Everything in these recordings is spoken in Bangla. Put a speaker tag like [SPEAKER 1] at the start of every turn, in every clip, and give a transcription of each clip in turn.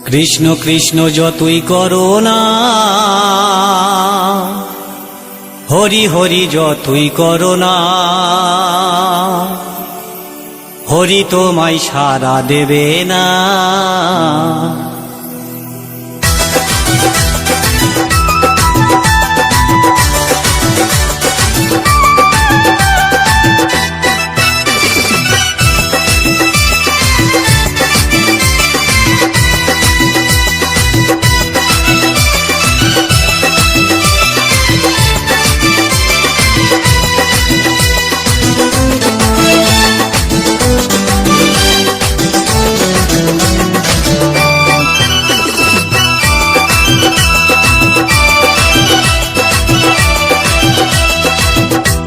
[SPEAKER 1] কৃষ্ণ কৃষ্ণ যতই করো না, হরি হরি যতই করো না, হরি তোমায় সাড়া দেবে না।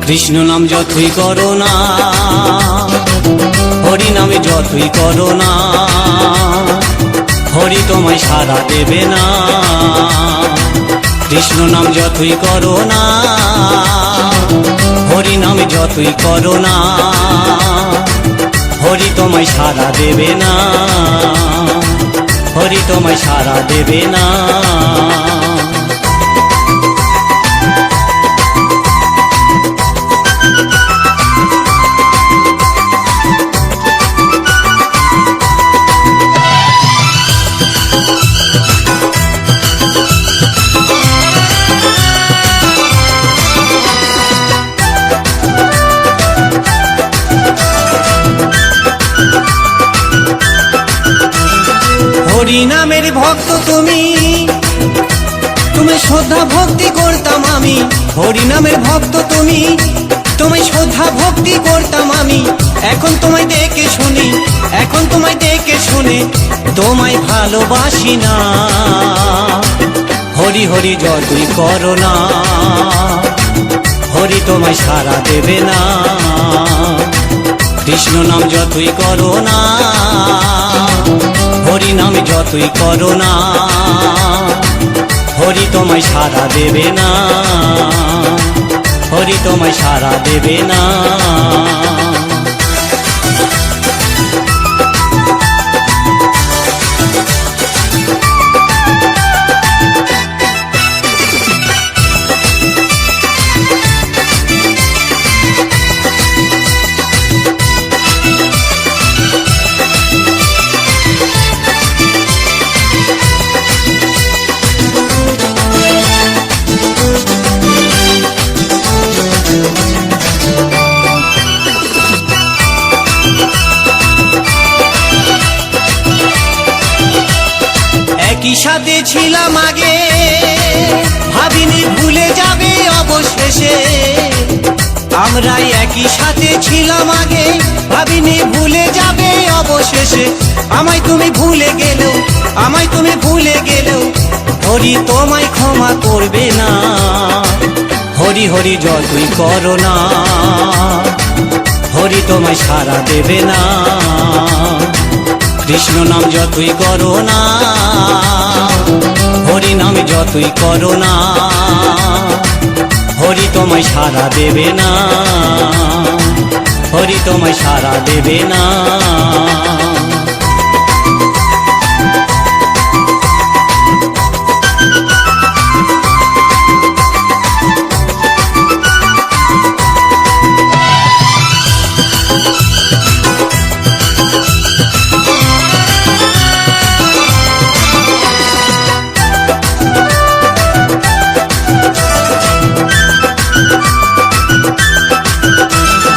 [SPEAKER 1] কৃষ্ণ নাম যতই করো না, হরি নামে যতই করো না, হরি তোমায় সাড়া দেবে না। কৃষ্ণ নাম যতই করো না, হরি নামে যতই করো না, হরি তোমায় সাড়া দেবে না, হরি তোমায় সাড়া দেবে না। হরি নামের ভক্ত তুমি, তুমি শ্রদ্ধা ভক্তি করতাম আমি। হরি নামের ভক্ত তুমি, তুমি শ্রদ্ধা ভক্তি করতাম আমি। এখন তোমায় দেখে শুনি, এখন তোমায় দেখে শুনে তোমায় ভালোবাসি না। হরি হরি যতই করো না, হরি তোমায় সাড়া দেবে না। কৃষ্ণ নাম যতই করো না, হরি নাম যতই করো না, হরি তোমায় সাড়া দেবে না, হরি তোমায় সাড়া দেবে না। একই সাথে ছিলাম আগে, ভাবিনি ভুলে যাবে অবশেষে। আমরা একই সাথে ছিলাম আগে, ভাবিনি ভুলে যাবে অবশেষে। আমায় তুমি ভুলে গেলেও, আমায় তুমি ভুলে গেলেও, হরি তোমায় ক্ষমা করবে না। হরি হরি যতই করো না, হরি তোমায় সাড়া দেবে না। কৃষ্ণ নাম যতই করো না, হরি নাম যতই করো না, হরি তোমায় সাড়া দেবে না, হরি তোমায় সাড়া দেবে না।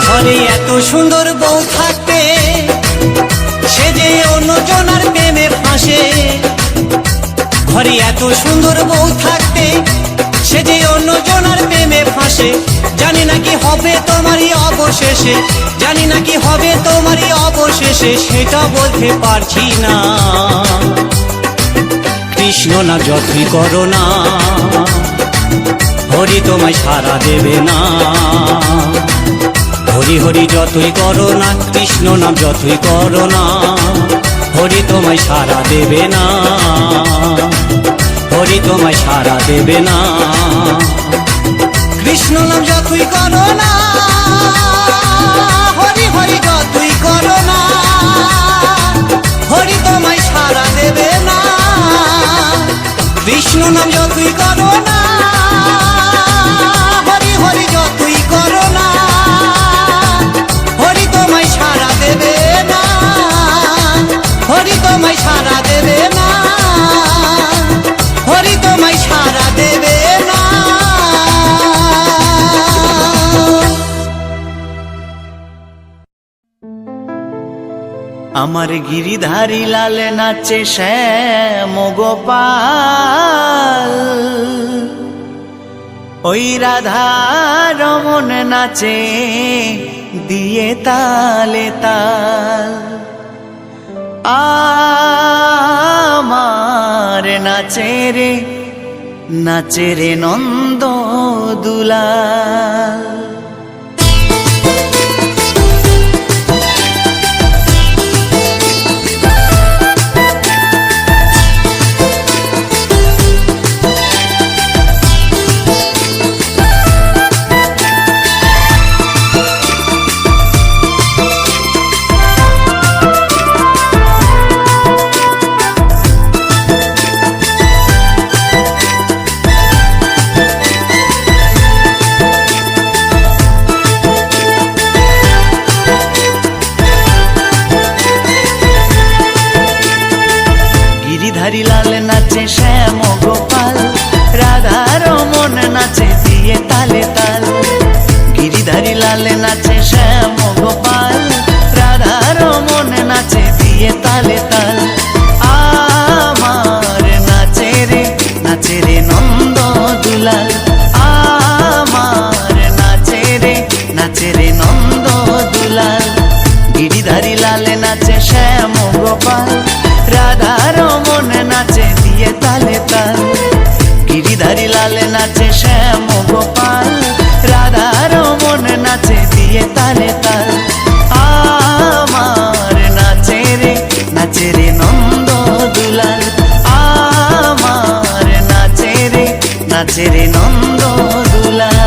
[SPEAKER 1] ঘরে এত সুন্দর বউ থাকতে, সে যে অন্যজনার প্রেমে ফাঁসে। ঘরে এত সুন্দর বউ থাকতে, সে যে অন্যজনার প্রেমে ফাঁসে। জানি না কি হবে তোমারই অবশেষে, জানি না কি হবে তোমারই অবশেষে, সেটা বলতে পারছি না। কৃষ্ণ না যতই করো না, হরি তোমায় সাড়া দেবে না। হরি হরি যতই করো না, কৃষ্ণ নাম যতই করো না, হরি তোমায় সাড়া দেবে না, হরি তোমায় সাড়া দেবে না। কৃষ্ণ নাম যতই করো না, হরি হরি যতই করো না, হরি তোমায় সাড়া দেবে না। কৃষ্ণ নাম যতই করো না, হরি হরি যতই করো না, হরি তোমায় সাড়া দেবে না, হরি তোমায় সাড়া দেবে না, হরি তোমায় সাড়া দেবে না। আমার গিরিধারী লাল নাচে শ্যাম গোপাল, ওই রাধা রমন নাচে দিয়ে তালে তাল। আমার নাচে রে নন্দ দুলাল। গিরিধারী লাল নাচে শ্যাম গোপাল, রাধা রমন নাচে দিয়ে তালে তাল। গিরিধারী লাল নাচে শ্যাম গোপাল, রাধা রমন নাচে দিয়ে তালে তাল। আমার নাচে রে নন্দ দুলাল, আমার নাচে রে নন্দ দুলাল। গিরিধারী লাল নাচে শ্যাম গোপাল, রাধা রমন নাচে দিয়ে তালে তাল। গিরিধারী লাল নাচে শ্যাম গোপাল, রাধা রমন নাচে দিয়ে তালে তাল। আমার নাচে রে নন্দ দুলাল, আমার নাচে রে নন্দ দুলাল।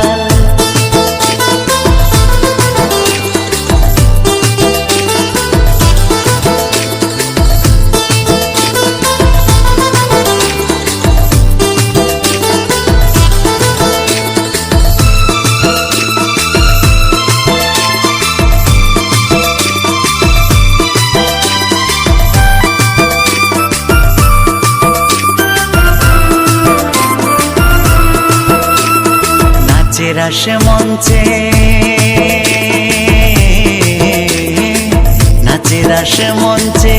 [SPEAKER 1] রাস মঞ্চে নাচে রাস মঞ্চে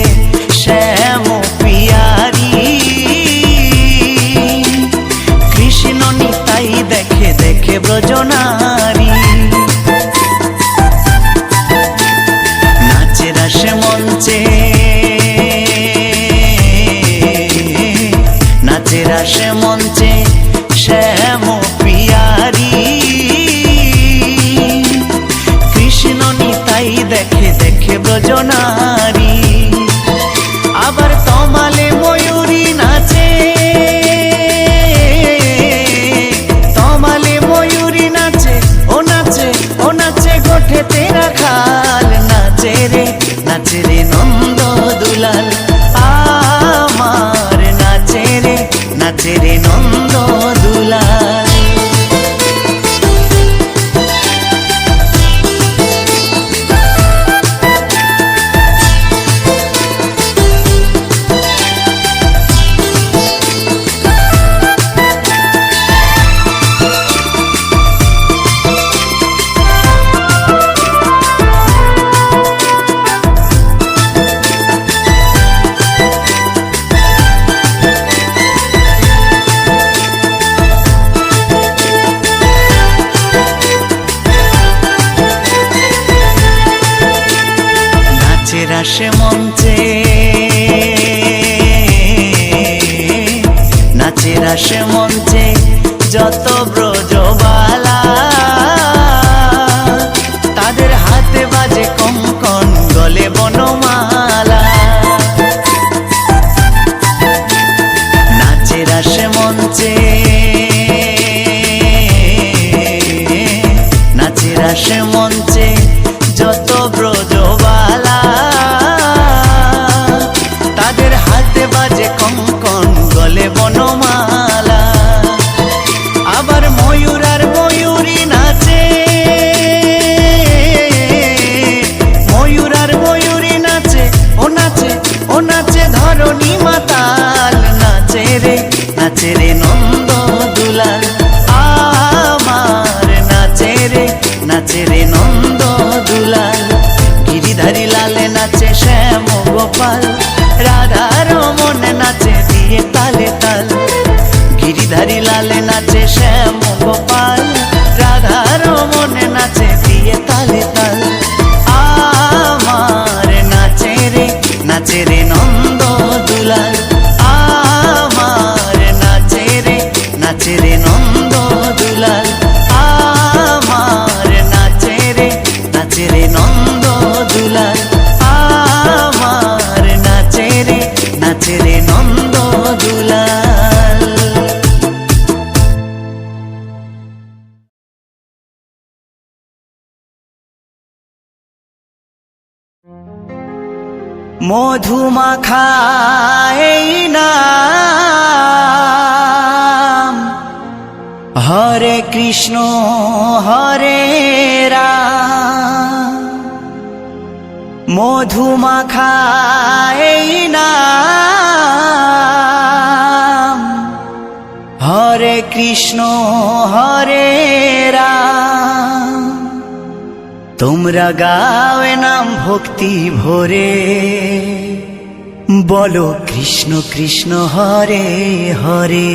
[SPEAKER 1] শ্যাম পিয়ারি, কৃষ্ণ নিতাই দেখে দেখে ব্রজনারী। নাচে রাস মঞ্চে নাচে রাস মঞ্চে শ্যাম পিয়ারি, কৃষ্ণ নিতাই দেখে দেখে ব্রজনারী।
[SPEAKER 2] মনি মাতাল, নাচে রে নন্দ দুলাল, আমার নাচে রে নন্দ দুলাল। গিরিধারী লালে নাচে শ্যাম গোপাল, রাধার মনে নাচে দিয়ে তালে তাল। গিরিধারী লালে নাচে শ্যাম গোপাল, রাধার মনে নাচে দিয়ে তালে তাল। আমার নাচে রে নন্দ দুলাল, আমার নাচে রে নন্দ দুলাল, আমার নাচে রে নন্দ দুলাল, আমার নাচে রে নন্দ দুলাল। মধুমাখা এই নাম, হরে কৃষ্ণ হরে রাম। মধুমাখা এই নাম, হরে কৃষ্ণ হরে রাম। তোমরা গাও নাম ভক্তি ভরে, বলো কৃষ্ণ কৃষ্ণ হরে হরে।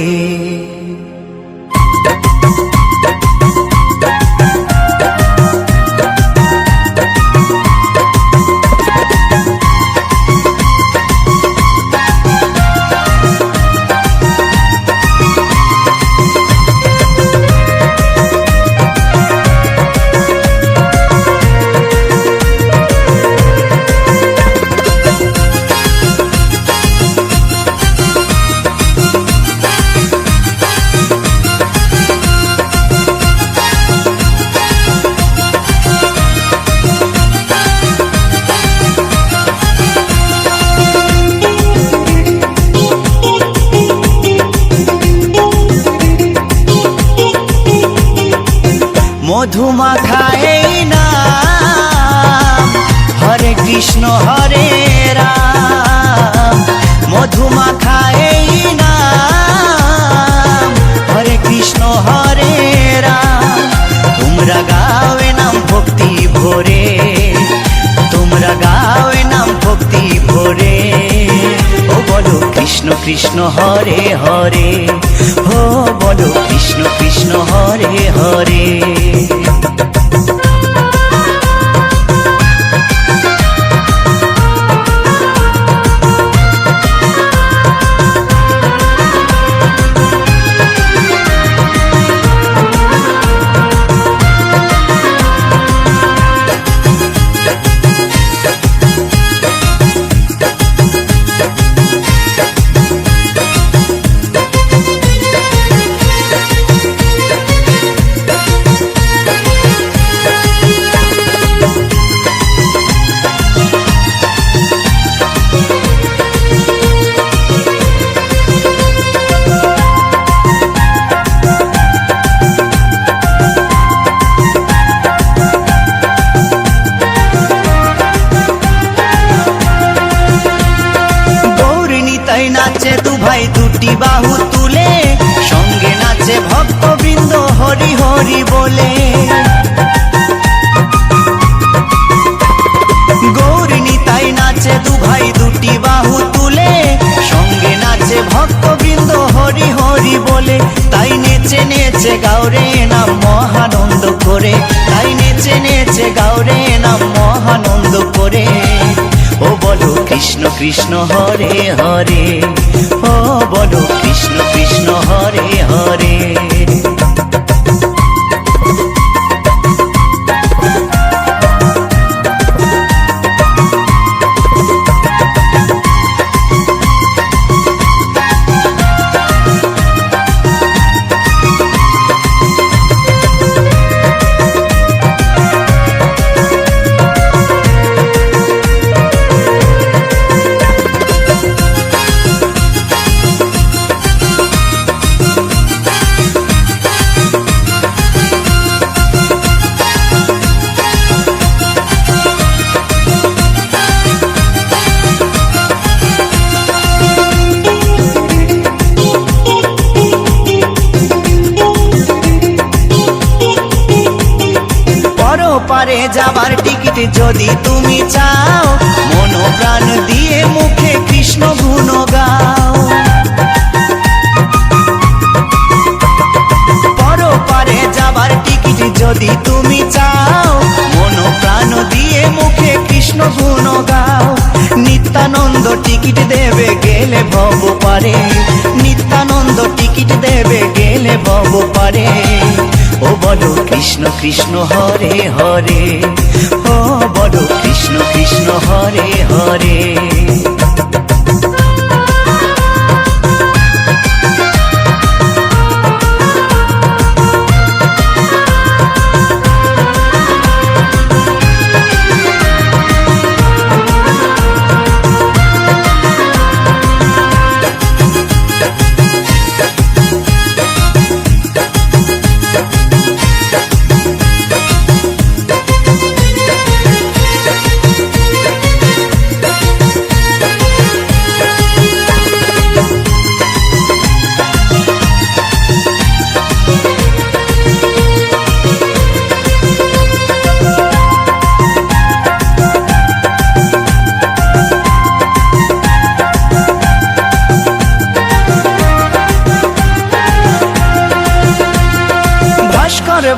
[SPEAKER 2] মধুমাখা এই নাম, হরে কৃষ্ণ হরে রাম। মধুমাখা এই নাম, হরে কৃষ্ণ হরে রাম। তোমরা গাও নাম ভক্তি ভরে, তোমরা গাও নাম ভক্তি ভরে, ও বলো কৃষ্ণ কৃষ্ণ হরে হরে, ও বলো কৃষ্ণ কৃষ্ণ হরে হরে। নাচে দু ভাই দুটি বাহু তুলে, সঙ্গে নাচে ভক্তবৃন্দ হরি হরি বলে। গৌর নিতাই নাচে দু ভাই দুটি বাহু তুলে, সঙ্গে নাচে ভক্তবৃন্দ হরি হরি বলে। তাই নেচে নেচে গাওরে নাম মহানন্দ করে, তাই নেচে নেচে গাওরে নাম মহানন্দ করে। ও বলো কৃষ্ণ কৃষ্ণ হরে হরে, ও বলো কৃষ্ণ কৃষ্ণ হরে হরে। যদি তুমি চাও, মন প্রাণ দিয়ে মুখে কৃষ্ণ গুণ গাও। পরপারে যাবার টিকিট যদি তুমি চাও, মন প্রাণ দিয়ে মুখে কৃষ্ণ গুণ গাও। নিত্যানন্দ টিকিট দেবে গেলে ভব পারে, নিত্যানন্দ টিকিট দেবে গেলে ভব পারে। ও বলো কৃষ্ণ কৃষ্ণ হরে হরে, ও বলো কৃষ্ণ কৃষ্ণ হরে হরে।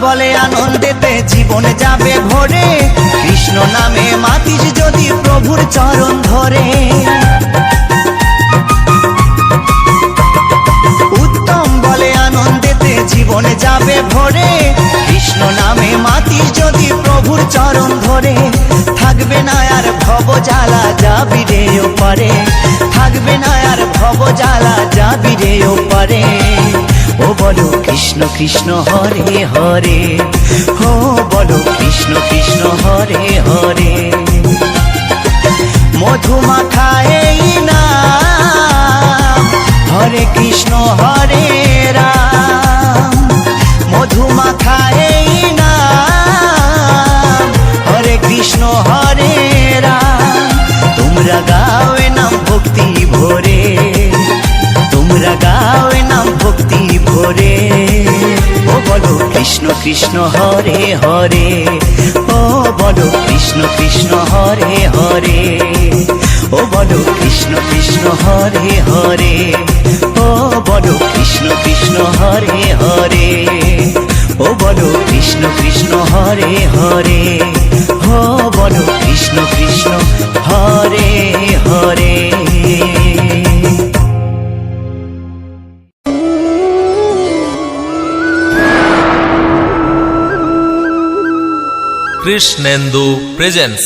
[SPEAKER 2] বলে আনন্দেতে জীবন যাবে ভরে, কৃষ্ণ নামে মাতিস যদি প্রভুর চরণ ধরে। উত্তম বলে আনন্দেতে জীবন যাবে ভরে, কৃষ্ণ নামে মাতিস যদি প্রভুর চরণ ধরে। থাকবে না আর ভব জ্বালা, যাবি রে ওপারে, থাকবে না আর ভব জ্বালা, যাবি রে ওপারে। ও বলো কৃষ্ণ কৃষ্ণ হরে হরে, ও বলো কৃষ্ণ কৃষ্ণ হরে হরে। মধুমাখা এই নাম, হরে কৃষ্ণ হরে রাম। মধুমাখা এই নাম, হরে কৃষ্ণ হরে রাম। তোমরা গাও এ নাম ভক্তি ভরে, তোমরা গাও এ নাম ভক্তি ভরে। ও বলো কৃষ্ণ কৃষ্ণ হরে হরে, ও বলো কৃষ্ণ কৃষ্ণ হরে হরে। ও বলো কৃষ্ণ কৃষ্ণ হরে হরে, ও বলো কৃষ্ণ কৃষ্ণ হরে হরে। ও বলো কৃষ্ণ কৃষ্ণ হরে হরে, ও বলো কৃষ্ণ কৃষ্ণ হরে হরে।
[SPEAKER 3] কৃষ্ণেন্দু প্রেজেন্স।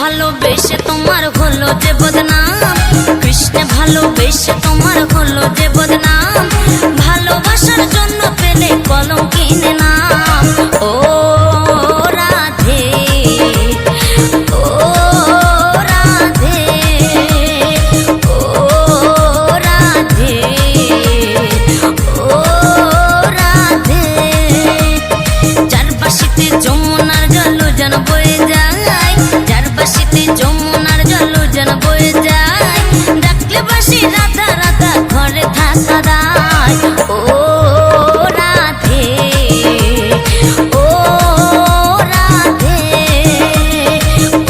[SPEAKER 4] ভালোবেসে তোমার হলো যে বদনাম, কৃষ্ণে ভালোবেসে তোমার হলো যে বদনাম, ভালোবাসার জন্য পেলে কলঙ্কিনী নাম। ও রাধে, ও রাধে, ও রাধে, ও রাধে। যার বাঁশিতে যমুনার জল যেন বয়ে যায়, যার বাঁশিতে যমুনার জল যেন বয়ে যায়, ডাকলে বাঁশি রাধা রাধা ঘরে থাকা দায়। ও রাধে, ও রাধে,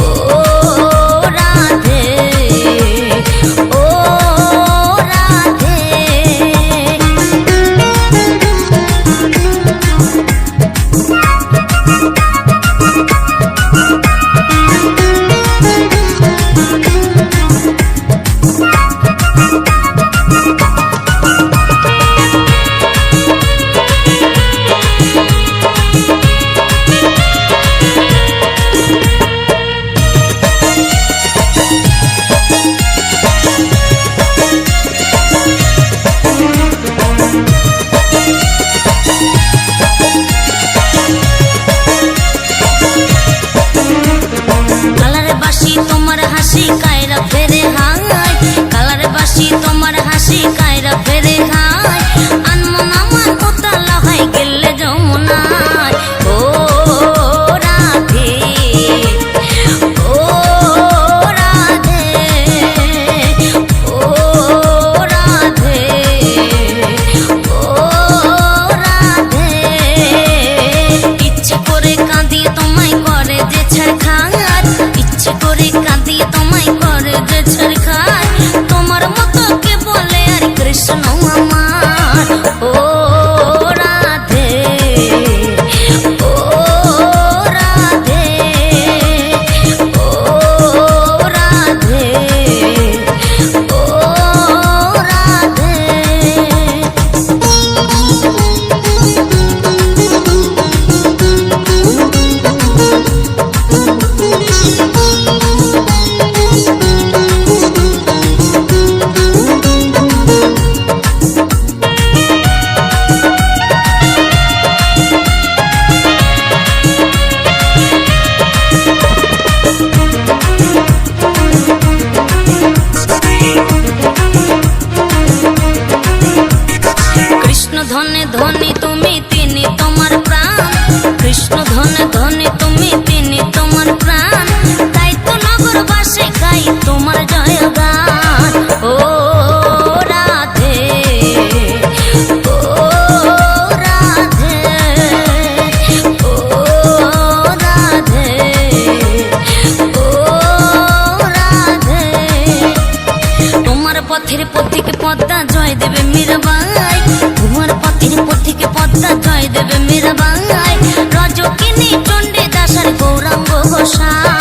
[SPEAKER 4] ও রাধে, ও রাধে। কালারে বাঁশি তোমার হাসি কায়রা ফেরে হায়, কালারে বাঁশি তোমার হাসি কায়রা ফেরে হায়। আনমন আমার উতালা হয় গেলে যমুনায়। ও রাধে, ও রাধে, ও রাধে, ও রাধে। ইচ্ছে করে কাঁদিয়ে তোমায় করে যে ছাড়খার, ইচ্ছে করে কাঁদিয়ে তোমায় করে যে ছাড়খার। তোমার মতো কে বলে আর কৃষ্ণ আমার। ও রাধে, ও রাধে, ও রাধে, ও রাধে। কৃষ্ণ ধনে ধনে তুমি তিনি তোমার প্রাণ, কৃষ্ণ ধনে ধনে তুমি তিনি তোমার প্রাণ। তাই তো নগরবাসে গাই তোমার জয়গান। ও রাধে, ও রাধে, ও রাধে, ও রাধে। তোমার পথের পথিকে পদ্মা জয় দেবে মীরাবাই, তোমার পথের পথিকে পদ্মা জয় দেবে মীরাবাই। রজকিনী চণ্ডী দাসার গৌরাঙ্গ গোসাই।